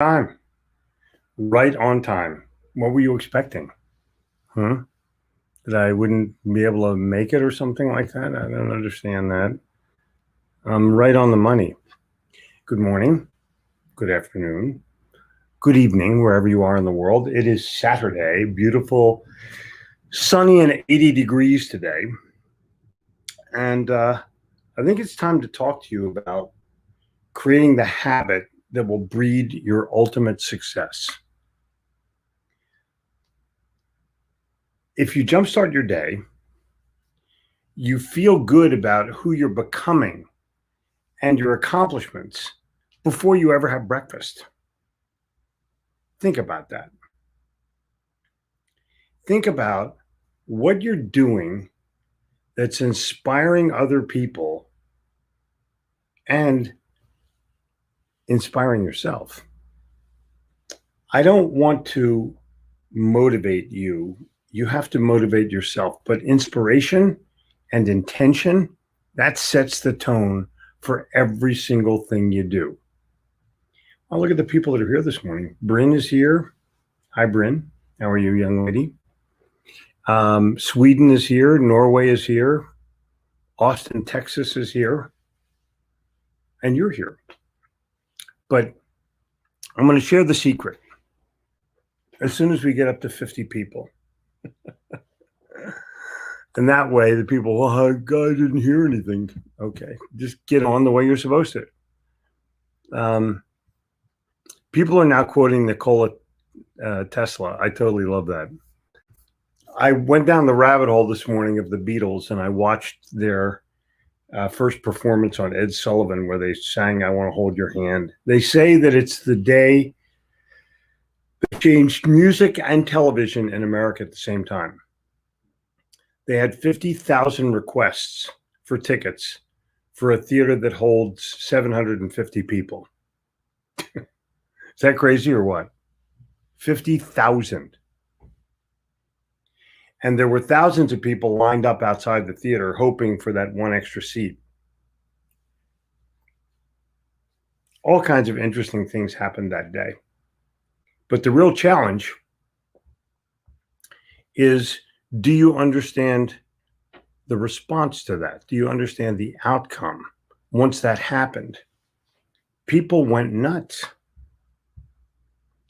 Time. Right on time. What were you expecting? Huh? That I wouldn't be able to make it or something like that? I don't understand that. I'm right on the money. Good morning, good afternoon, good evening, wherever you are in the world. It is Saturday, beautiful, sunny and 80 degrees today. And I think it's time to talk to you about creating the habit that will breed your ultimate success. If you jumpstart your day, you feel good about who you're becoming and your accomplishments before you ever have breakfast. Think about that. Think about what you're doing that's inspiring other people and inspiring yourself. I don't want to motivate you. You have to motivate yourself. But inspiration and intention, that sets the tone for every single thing you do. I'll look at the people that are here this morning. Bryn is here. Hi, Bryn. How are you, young lady? Sweden is here. Norway is here. Austin, Texas is here. And you're here. But I'm going to share the secret as soon as we get up to 50 people. And that way the people, well, God didn't hear anything. Okay, just get on the way you're supposed to. People are now quoting Nikola Tesla. I totally love that. I went down the rabbit hole this morning of the Beatles, and I watched their first performance on Ed Sullivan where they sang I Want to Hold Your Hand. They say that it's the day that changed music and television in America at the same time. They had 50,000 requests for tickets for a theater that holds 750 people. Is that crazy or what? 50,000. And there were thousands of people lined up outside the theater hoping for that one extra seat. All kinds of interesting things happened that day. But the real challenge is, do you understand the response to that? Do you understand the outcome? Once that happened, people went nuts.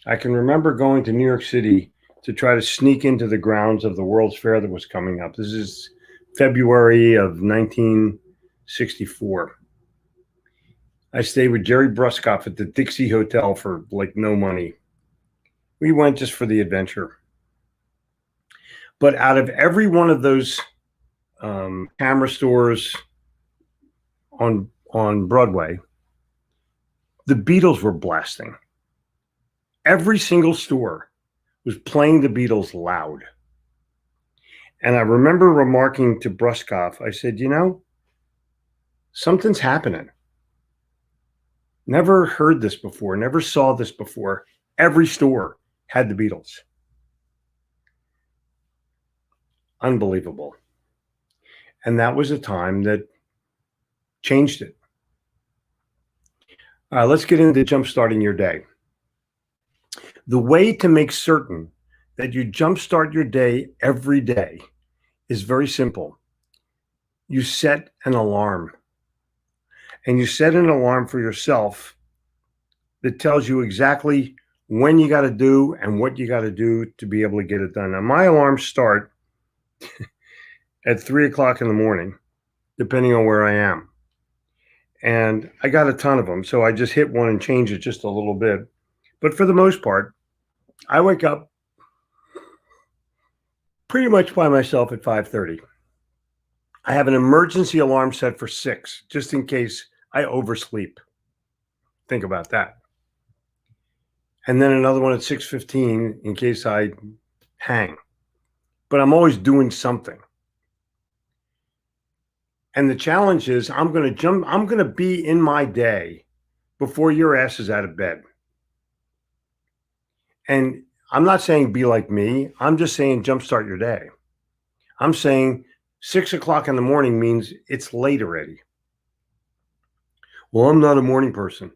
I can remember going to New York City to try to sneak into the grounds of the World's Fair that was coming up. This is February of 1964. I stayed with Jerry Bruskoff at the Dixie Hotel for like no money. We went just for the adventure. But out of every one of those camera stores on Broadway, the Beatles were blasting. Every single store was playing the Beatles loud. And I remember remarking to Bruskoff, I said, you know, something's happening. Never heard this before, never saw this before. Every store had the Beatles. Unbelievable. And that was a time that changed it. Let's get into jumpstarting your day. The way to make certain that you jumpstart your day every day is very simple. You set an alarm. And you set an alarm for yourself that tells you exactly when you got to do and what you got to do to be able to get it done. Now, my alarms start at 3 o'clock in the morning, depending on where I am. And I got a ton of them, so I just hit one and change it just a little bit. But for the most part, I wake up pretty much by myself at 5:30. I have an emergency alarm set for 6, just in case I oversleep. Think about that. And then another one at 6:15 in case I hang. But I'm always doing something. And the challenge is I'm going to be in my day before your ass is out of bed. And I'm not saying be like me. I'm just saying jumpstart your day. I'm saying 6 o'clock in the morning means it's late already. Well, I'm not a morning person.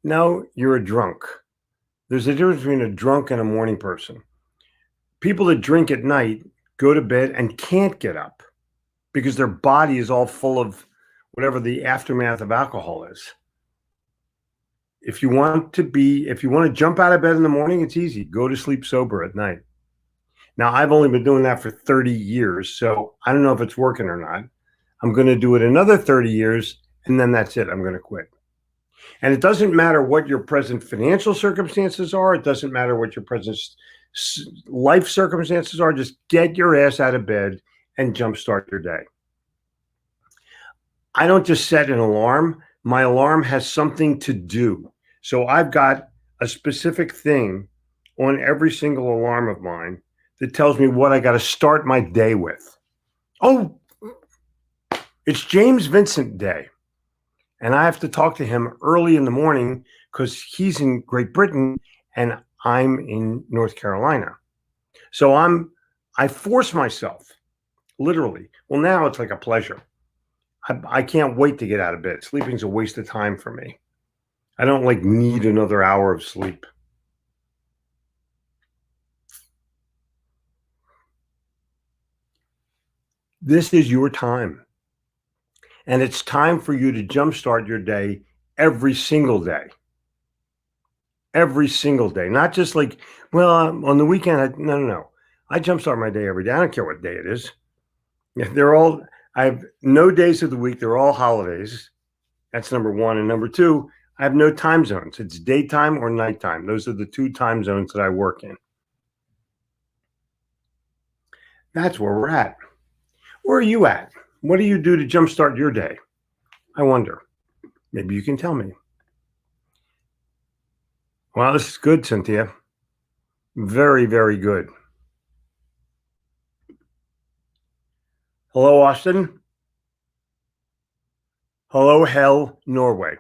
No, you're a drunk. There's a difference between a drunk and a morning person. People that drink at night go to bed and can't get up because their body is all full of whatever the aftermath of alcohol is. If you want to jump out of bed in the morning, it's easy. Go to sleep sober at night. Now, I've only been doing that for 30 years, so I don't know if it's working or not. I'm going to do it another 30 years, and then that's it. I'm going to quit. And it doesn't matter what your present financial circumstances are. It doesn't matter what your present life circumstances are. Just get your ass out of bed and jumpstart your day. I don't just set an alarm. My alarm has something to do. So I've got a specific thing on every single alarm of mine that tells me what I got to start my day with. Oh, it's James Vincent Day. And I have to talk to him early in the morning because he's in Great Britain and I'm in North Carolina. So I force myself, literally. Well, now it's like a pleasure. I can't wait to get out of bed. Sleeping's a waste of time for me. I don't need another hour of sleep. This is your time. And it's time for you to jumpstart your day every single day. Every single day. Not just on the weekend. No. I jumpstart my day every day. I don't care what day it is. I have no days of the week. They're all holidays. That's number one. And number two, I have no time zones. It's daytime or nighttime. Those are the two time zones that I work in. That's where we're at. Where are you at? What do you do to jumpstart your day? I wonder. Maybe you can tell me. Wow, this is good, Cynthia. Very, very good. Hello, Austin. Hello, hell, Norway.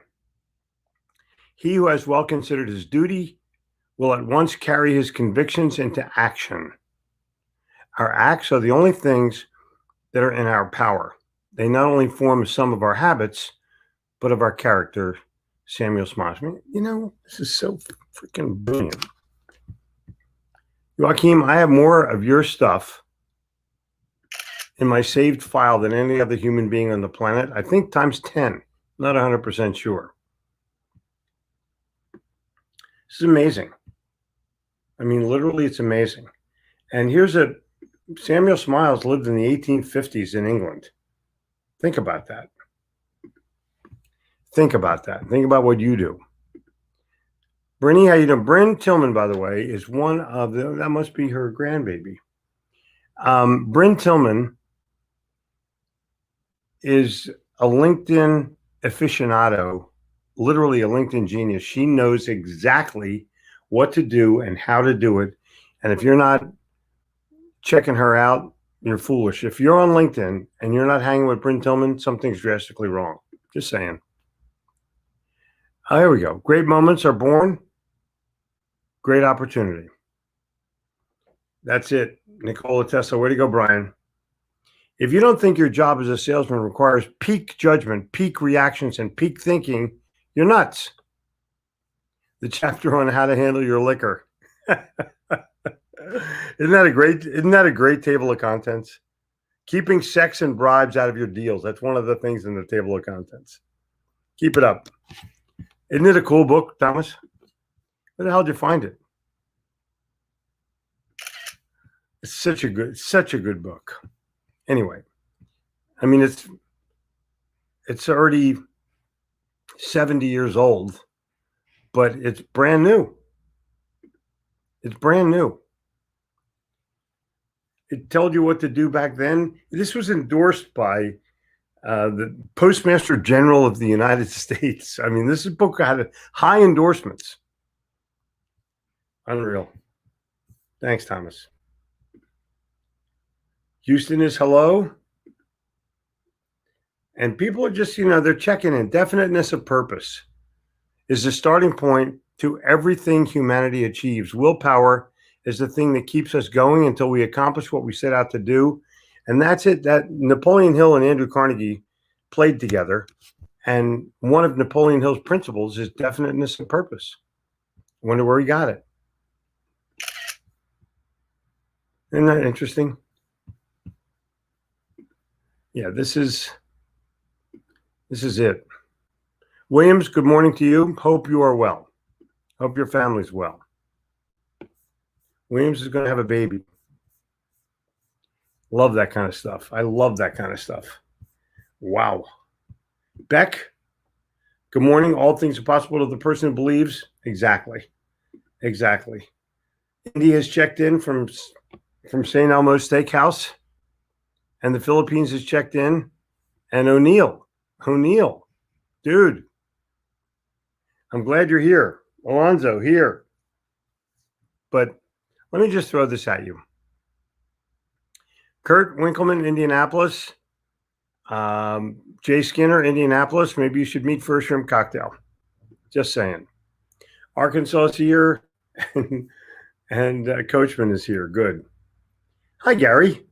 He who has well considered his duty will at once carry his convictions into action. Our acts are the only things that are in our power. They not only form some of our habits, but of our character. Samuel Smiles. This is so freaking brilliant. Joachim, I have more of your stuff in my saved file than any other human being on the planet. I think times 10. Not 100% sure. This is amazing. I mean, literally, it's amazing. And Samuel Smiles lived in the 1850s in England. Think about that. Think about that. Think about what you do. Brinny, how you doing? Bryn Tillman, by the way, is one of that must be her grandbaby. Bryn Tillman is a LinkedIn aficionado, literally a LinkedIn genius. She knows exactly what to do and how to do it. And if you're not checking her out, you're foolish. If you're on LinkedIn and you're not hanging with Bryn Tillman, something's drastically wrong. Just saying. Oh, here we go. Great moments are born. Great opportunity. That's it. Nicola Tesla. Way to go, Brian. If you don't think your job as a salesman requires peak judgment, peak reactions, and peak thinking, you're nuts. The chapter on how to handle your liquor. Isn't that a great table of contents? Keeping sex and bribes out of your deals. That's one of the things in the table of contents. Keep it up. Isn't it a cool book, Thomas? Where the hell did you find it? It's such a good book. Anyway, I mean, it's already 70 years old, but it's brand new. It's brand new. It told you what to do back then. This was endorsed by the Postmaster General of the United States. I mean, this book had high endorsements. Unreal. Thanks, Thomas. Houston is hello. And people are just, they're checking in. Definiteness of purpose is the starting point to everything humanity achieves. Willpower is the thing that keeps us going until we accomplish what we set out to do. And that's it. That Napoleon Hill and Andrew Carnegie played together. And one of Napoleon Hill's principles is definiteness of purpose. Wonder where he got it. Isn't that interesting? Yeah, this is it. Williams, good morning to you. Hope you are well. Hope your family's well. Williams is going to have a baby. Love that kind of stuff. I love that kind of stuff. Wow. Beck, good morning. All things are possible to the person who believes. Exactly. Indy has checked in from St. Elmo's Steakhouse, and the Philippines has checked in, and O'Neill, dude, I'm glad you're here. Alonzo, here. But let me just throw this at you. Kurt Winkleman, Indianapolis. Jay Skinner, Indianapolis. Maybe you should meet for a shrimp cocktail. Just saying. Arkansas is here, and Coachman is here. Good. Hi, Gary.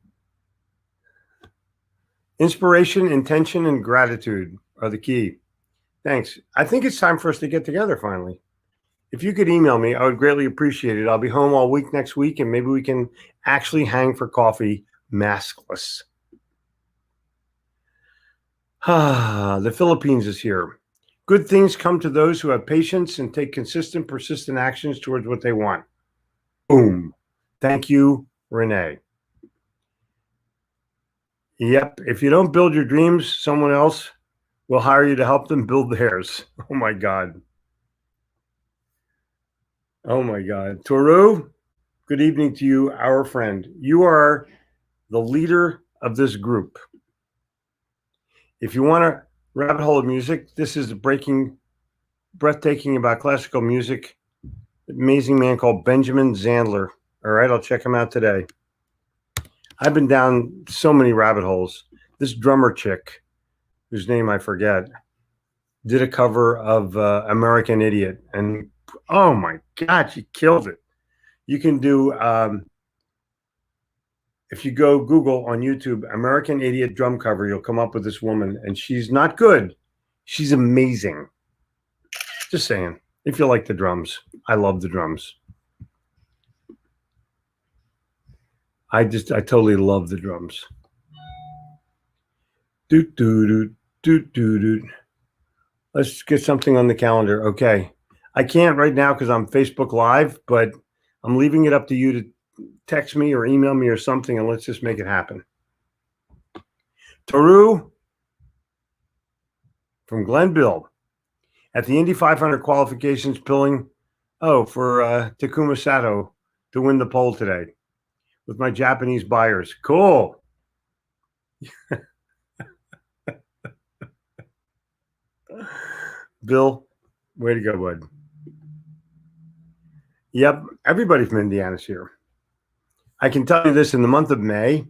Inspiration, intention, and gratitude are the key. Thanks. I think it's time for us to get together finally. If you could email me, I would greatly appreciate it. I'll be home all week next week, and maybe we can actually hang for coffee maskless. The Philippines is here. Good things come to those who have patience and take consistent, persistent actions towards what they want. Boom. Thank you, Renee. Yep. If you don't build your dreams, someone else will hire you to help them build theirs. Oh, my God. Oh, my God. Toru, good evening to you, our friend. You are the leader of this group. If you want a rabbit hole of music, this is breathtaking about classical music. Amazing man called Benjamin Zandler. All right, I'll check him out today. I've been down so many rabbit holes. This drummer chick, whose name I forget, did a cover of American Idiot. And oh my God, she killed it. You can do, if you go Google on YouTube, American Idiot drum cover, you'll come up with this woman. And she's not good. She's amazing. Just saying. If you like the drums, I love the drums. I totally love the drums. Doot, doot, doot, doot, doot. Let's get something on the calendar. Okay. I can't right now because I'm Facebook Live, but I'm leaving it up to you to text me or email me or something, and let's just make it happen. Toru from Glenville at the Indy 500 qualifications pilling, for Takuma Sato to win the pole today with my Japanese buyers. Cool. Bill, way to go, bud. Yep, everybody from Indiana's here. I can tell you this, in the month of May,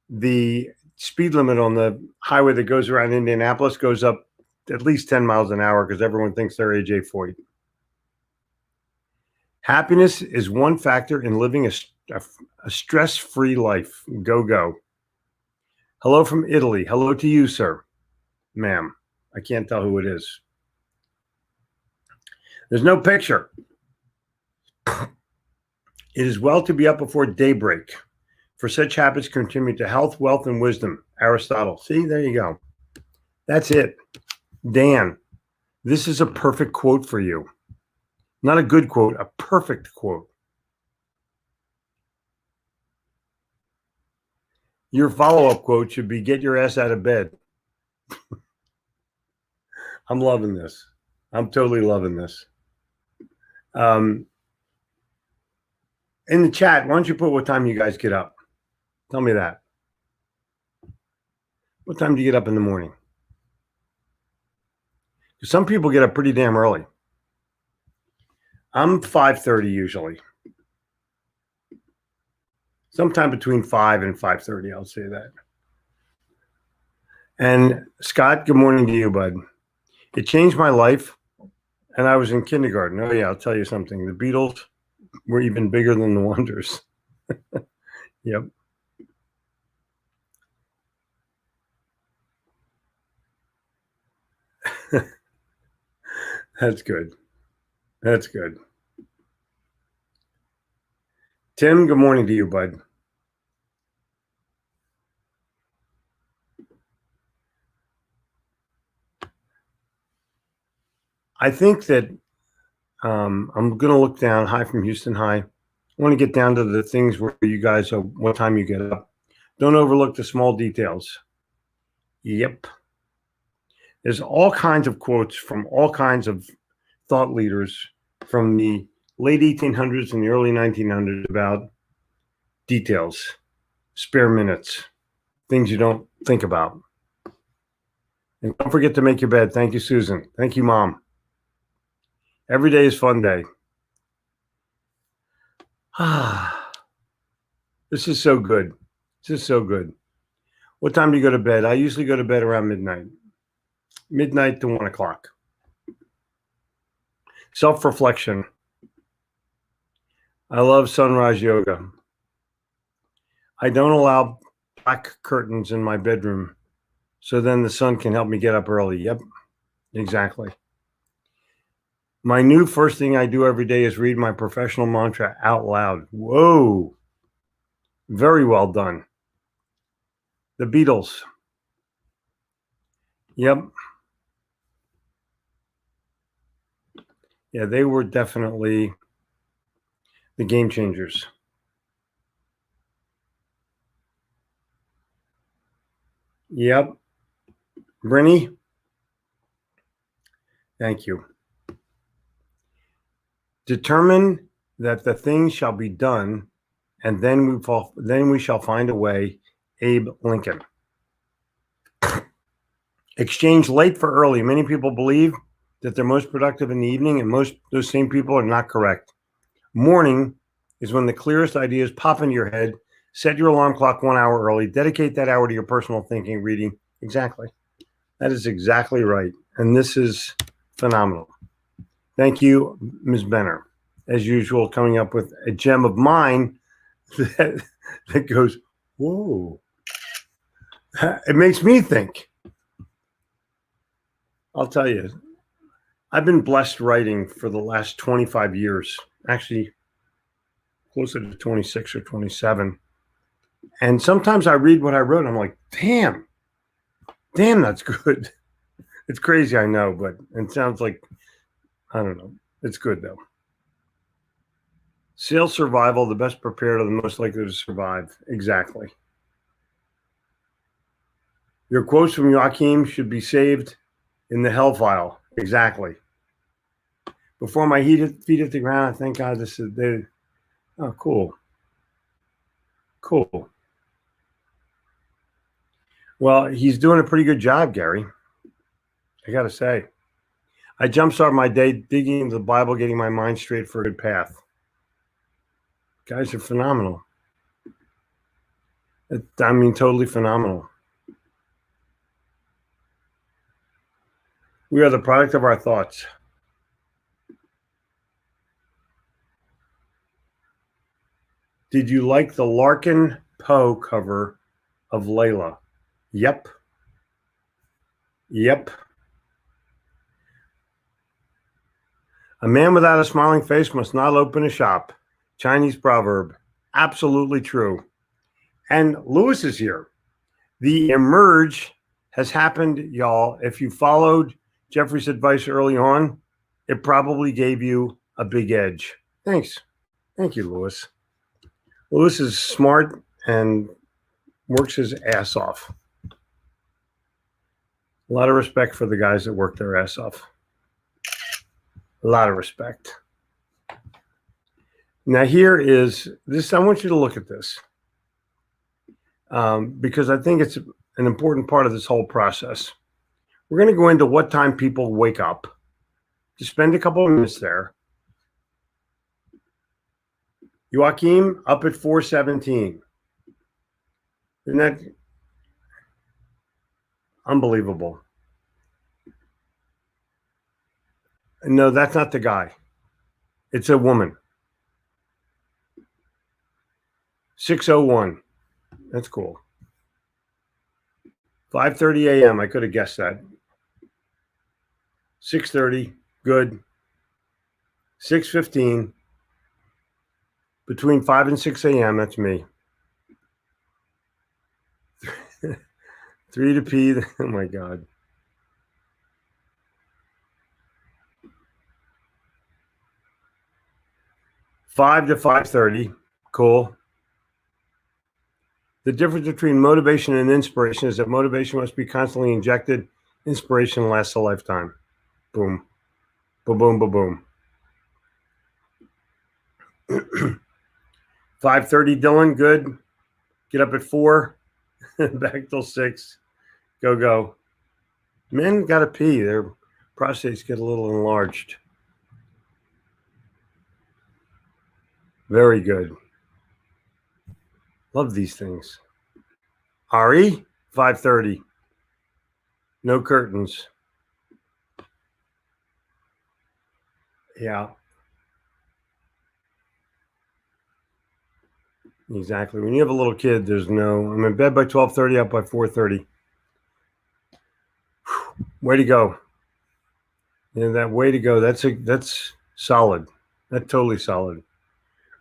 the speed limit on the highway that goes around Indianapolis goes up at least 10 miles an hour because everyone thinks they're AJ Foyt. Happiness is one factor in living a stress-free life. Go, go. Hello from Italy. Hello to you, sir. Ma'am. I can't tell who it is. There's no picture. It is well to be up before daybreak, for such habits contribute to health, wealth, and wisdom. Aristotle. See, there you go. That's it. Dan, this is a perfect quote for you. Not a good quote, a perfect quote. Your follow-up quote should be, get your ass out of bed. I'm loving this. I'm totally loving this. In the chat, why don't you put what time you guys get up? Tell me that. What time do you get up in the morning? Some people get up pretty damn early. I'm 5:30 usually. Sometime between 5 and 5:30, I'll say that. And Scott, good morning to you, bud. It changed my life, and I was in kindergarten. Oh, yeah, I'll tell you something. The Beatles were even bigger than the Wonders. Yep. That's good. That's good. Tim, good morning to you, bud. I think that I'm going to look down. Hi from Houston. Hi. I want to get down to the things where you guys are, what time you get up. Don't overlook the small details. Yep. There's all kinds of quotes from all kinds of thought leaders from the late 1800s and the early 1900s about details, spare minutes, things you don't think about. And don't forget to make your bed. Thank you, Susan. Thank you, Mom. Every day is fun day. This is so good. This is so good. What time do you go to bed? I usually go to bed around midnight to 1 o'clock. Self-reflection. I love sunrise yoga. I don't allow black curtains in my bedroom, so then the sun can help me get up early. Yep, exactly. My new first thing I do every day is read my professional mantra out loud. Whoa, very well done. The Beatles. Yep. Yeah, they were definitely the game changers. Yep. Brinny, thank you. Determine that the thing shall be done, and then we shall find a way. Abe Lincoln. Exchange late for early. Many people believe that they're most productive in the evening, and most those same people are not correct. Morning is when the clearest ideas pop into your head. Set your alarm clock 1 hour early. Dedicate that hour to your personal thinking, reading. Exactly. That is exactly right. And this is phenomenal. Thank you, Ms. Benner. As usual, coming up with a gem of mine that goes, whoa. It makes me think. I'll tell you, I've been blessed writing for the last 25 years, actually closer to 26 or 27. And sometimes I read what I wrote and I'm like, damn, that's good. It's crazy, I know, but it sounds like, I don't know. It's good though. Sales survival, the best prepared are the most likely to survive. Exactly. Your quotes from Joachim should be saved in the hell file. Exactly. Before my feet hit the ground, I thank God this is there. Oh, cool. Cool. Well, he's doing a pretty good job, Gary. I got to say. I jumpstart my day digging into the Bible, getting my mind straight for a good path. Guys are phenomenal. I mean, totally phenomenal. We are the product of our thoughts. Did you like the Larkin Poe cover of Layla? Yep. Yep. A man without a smiling face must not open a shop. Chinese proverb. Absolutely true. And Lewis is here. The emerge has happened, y'all. If you followed Jeffrey's advice early on, it probably gave you a big edge. Thanks. Thank you, Lewis. Lewis is smart and works his ass off. A lot of respect for the guys that work their ass off. A lot of respect. Now here is this. I want you to look at this because I think it's an important part of this whole process. We're going to go into what time people wake up. Just spend a couple of minutes there. Joachim up at 4:17. Isn't that unbelievable? No, that's not the guy. It's a woman. 6:01. That's cool. 5:30 a.m. I could have guessed that. 6:30. Good. 6:15. Between 5 and 6 a.m., that's me. 3 to pee. Oh my God. 5 to 5:30. Cool. The difference between motivation and inspiration is that motivation must be constantly injected. Inspiration lasts a lifetime. Boom. Boom, boom, boom, boom. 5:30, Dylan, good. Get up at 4, back till 6. Go. Men got to pee. Their prostates get a little enlarged. Very good. Love these things. Ari, 5:30. No curtains. Yeah. Exactly. When you have a little kid, there's no, I'm in bed by 12:30, up by 4:30. Way to go. And that way to go, that's solid. That's totally solid.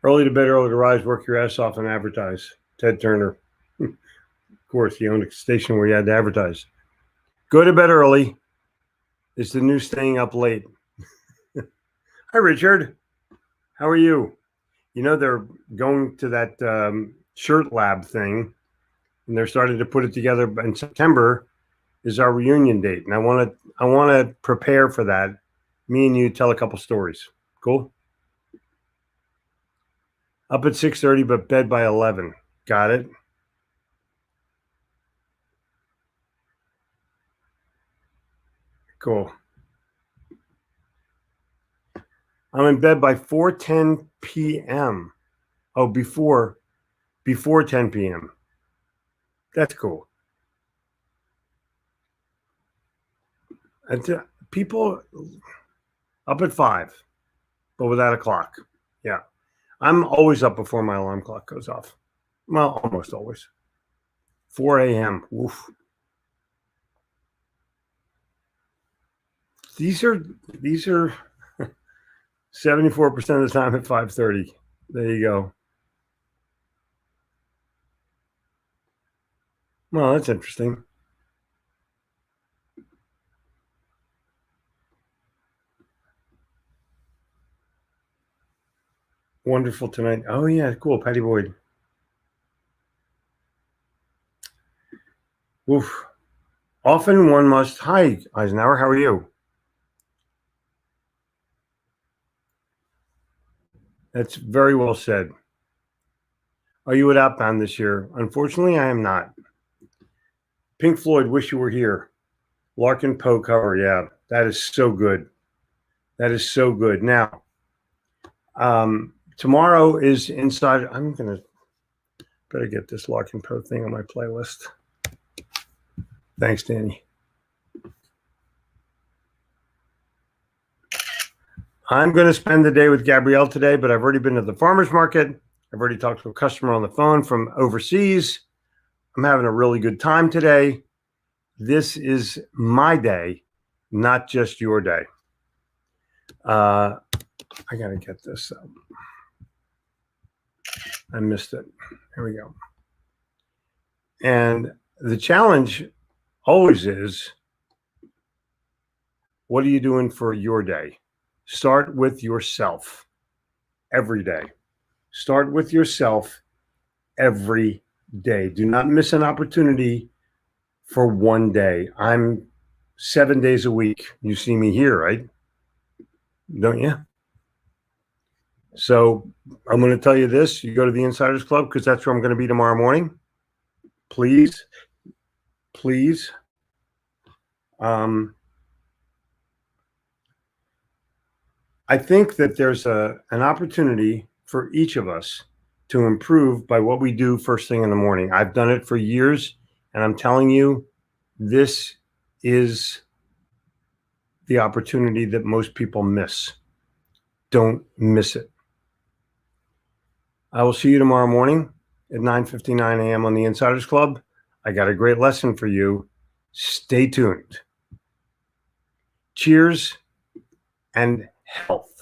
Early to bed, early to rise, work your ass off and advertise. Ted Turner. Of course, he owned a station where you had to advertise. Go to bed early. It's the new staying up late. Hi, Richard. How are you? You know, they're going to that shirt lab thing, and they're starting to put it together. In September is our reunion date, and I want to prepare for that. Me and you tell a couple stories. Cool. Up at 6:30, but bed by 11. Got it. Cool. I'm in bed by 4:10 p.m. Oh, before 10 p.m. That's cool. And people up at 5, but without a clock. Yeah. I'm always up before my alarm clock goes off. Well, almost always. 4 a.m. Oof. These are 74% of the time at 5:30. There you go. Well, that's interesting. Wonderful tonight. Oh yeah, cool. Patty Boyd. Oof. Often one must. Hi, Eisenhower. How are you? That's very well said. Are you at Outbound this year? Unfortunately, I am not. Pink Floyd, Wish You Were Here. Larkin Poe cover. Yeah, that is so good. That is so good. Now, tomorrow is Inside. I'm going to better get this Larkin Poe thing on my playlist. Thanks, Danny. I'm going to spend the day with Gabrielle today, but I've already been to the farmer's market. I've already talked to a customer on the phone from overseas. I'm having a really good time today. This is my day, not just your day. I got to get this up. I missed it. Here we go. And the challenge always is, what are you doing for your day? Start with yourself every day. Start with yourself every day. Do not miss an opportunity for one day. I'm 7 days a week. You see me here, right? Don't you? So I'm going to tell you this. You go to the Insiders Club because that's where I'm going to be tomorrow morning. Please. I think that there's an opportunity for each of us to improve by what we do first thing in the morning. I've done it for years, and I'm telling you, this is the opportunity that most people miss. Don't miss it. I will see you tomorrow morning at 9:59 a.m. on the Insiders Club. I got a great lesson for you. Stay tuned. Cheers and health.